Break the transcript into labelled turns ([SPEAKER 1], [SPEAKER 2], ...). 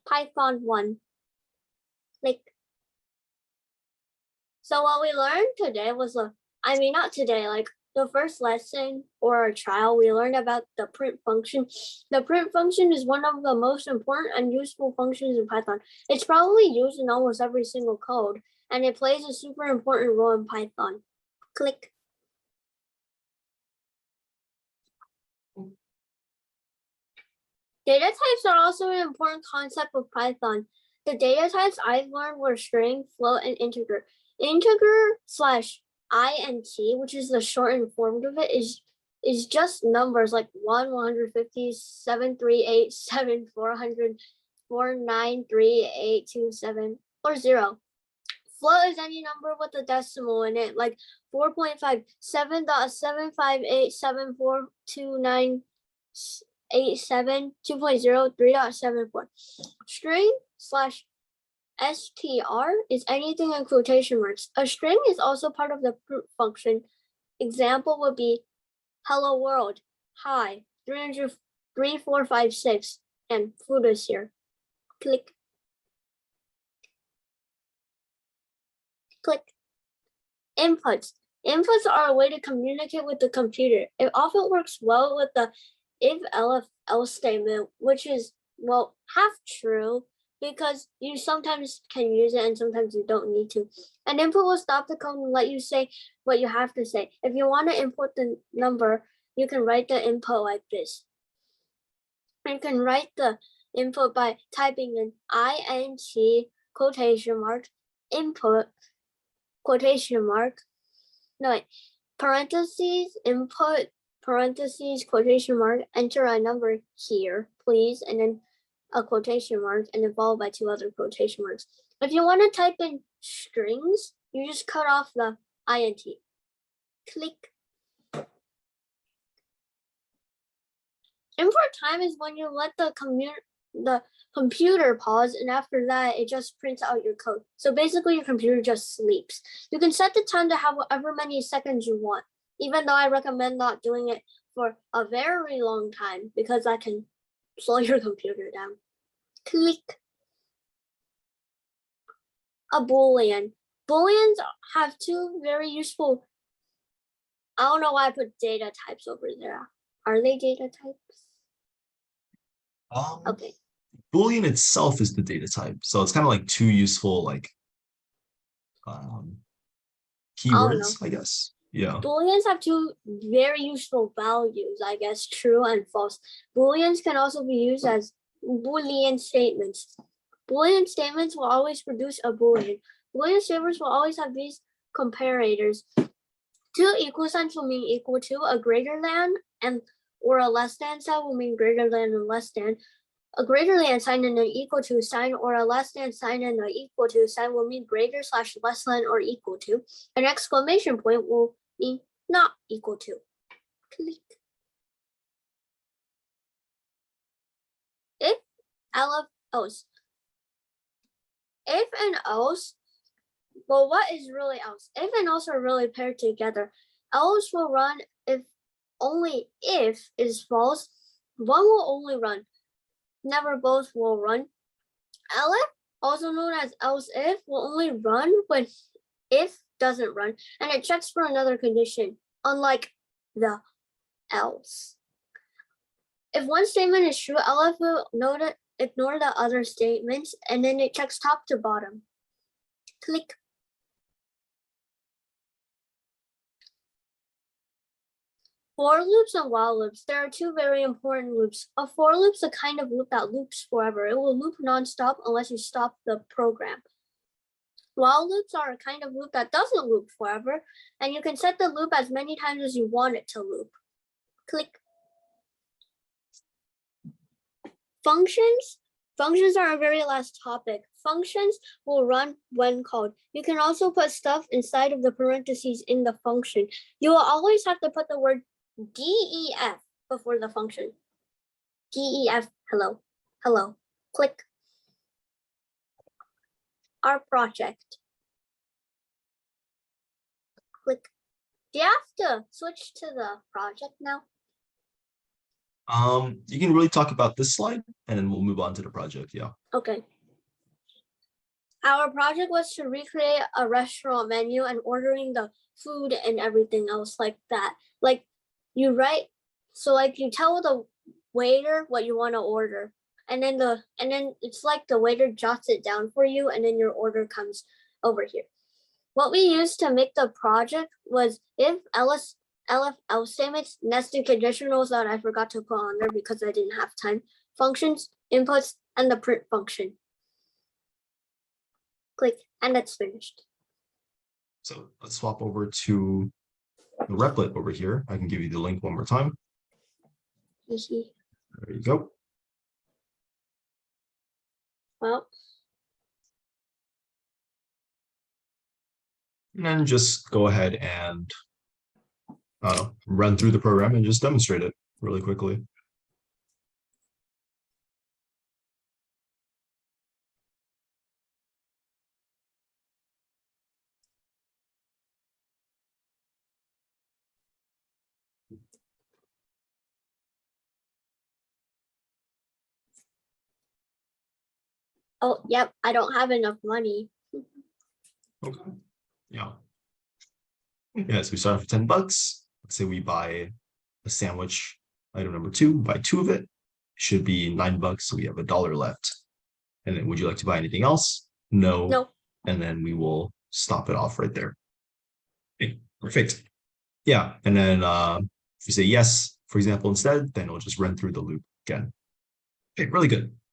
[SPEAKER 1] Python 1. Click. So what we learned today was not today, like the first lesson or a trial, we learned about the print function. The print function is one of the most important and useful functions in Python. It's probably used in almost every single code, and it plays a super important role in Python. Click. Data types are also an important concept of Python. The data types I've learned were string, float, and integer. Integer / int, which is the shortened form of it, is just numbers like 1, 150, 738, 7, 400, 493827, or 0. Float is any number with a decimal in it, like 4.5, 7.758742987, 2.0, 3.74. String / str is anything in quotation marks. A string is also part of the print function. Example would be hello world, hi, 33456, and food is here. Click. Click. Inputs. Inputs are a way to communicate with the computer. It often works well with the if else statement, which is, well, half true, because you sometimes can use it and sometimes you don't need to. An input will stop the code and let you say what you have to say. If you want to input the number, you can write the input like this. You can write the input by typing in int quotation mark input quotation mark, no wait, parentheses input parentheses quotation mark, enter a number here, please, and then a quotation mark, and then followed by 2 other quotation marks. If you want to type in strings, you just cut off the int. Click. Import time is when you let the computer pause, and after that, it just prints out your code. So basically, your computer just sleeps. You can set the time to have however many seconds you want, even though I recommend not doing it for a very long time because that can slow your computer down. Click. A Boolean. Booleans have 2 very useful, I don't know why I put data types over there. Are they data types? Okay.
[SPEAKER 2] Boolean itself is the data type, so it's kind of like 2 useful like keywords, I guess. Yeah.
[SPEAKER 1] Booleans have 2 very useful values, I guess, true and false. Booleans can also be used as Boolean statements. Boolean statements will always produce a Boolean. Boolean statements will always have these comparators. 2 equal signs will mean equal to, a greater than, and or a less than sign will mean greater than and less than. A greater than sign and an equal to sign, or a less than sign and an equal to sign will mean greater / less than or equal to. An exclamation point will mean not equal to. Click. If else. If and else, well, what is really else? If and else are really paired together. Else will run if only if is false. One will only run. Never both will run. Elif, also known as else if, will only run when if doesn't run, and it checks for another condition, unlike the else. If one statement is true, Elif will ignore the other statements, and then it checks top to bottom. Click. For loops and while loops, there are 2 very important loops. A for loop is a kind of loop that loops forever. It will loop nonstop unless you stop the program. While loops are a kind of loop that doesn't loop forever, and you can set the loop as many times as you want it to loop. Click. Functions. Functions are our very last topic. Functions will run when called. You can also put stuff inside of the parentheses in the function. You will always have to put the word def before the function. Def, hello, hello. Click. Our project. Click. Do you have to switch to the project now?
[SPEAKER 2] You can really talk about this slide and then we'll move on to the project. Yeah.
[SPEAKER 1] Okay. Our project was to recreate a restaurant menu and ordering the food and everything else like that. Like you write, so like you tell the waiter what you want to order, and then it's like the waiter jots it down for you, and then your order comes over here. What we used to make the project was if LFL statements, nested conditionals that I forgot to put on there because I didn't have time, functions, inputs, and the print function. Click, and it's finished.
[SPEAKER 2] So let's swap over to the Replit over here. I can give you the link one more time. There you go.
[SPEAKER 1] Well,
[SPEAKER 2] and then just go ahead and run through the program and just demonstrate it really quickly.
[SPEAKER 1] oh, yep, I don't have enough money.
[SPEAKER 2] Okay. Yeah. Yes, we start off with $10. Let's say we buy a sandwich, item number 2, buy 2 of it. It should be $9, so we have $1 left. And then would you like to buy anything else? No.
[SPEAKER 1] No.
[SPEAKER 2] And then we will stop it off right there. Okay, perfect. Yeah, and then if you say yes, for example, instead, then it'll just run through the loop again. Okay, really good.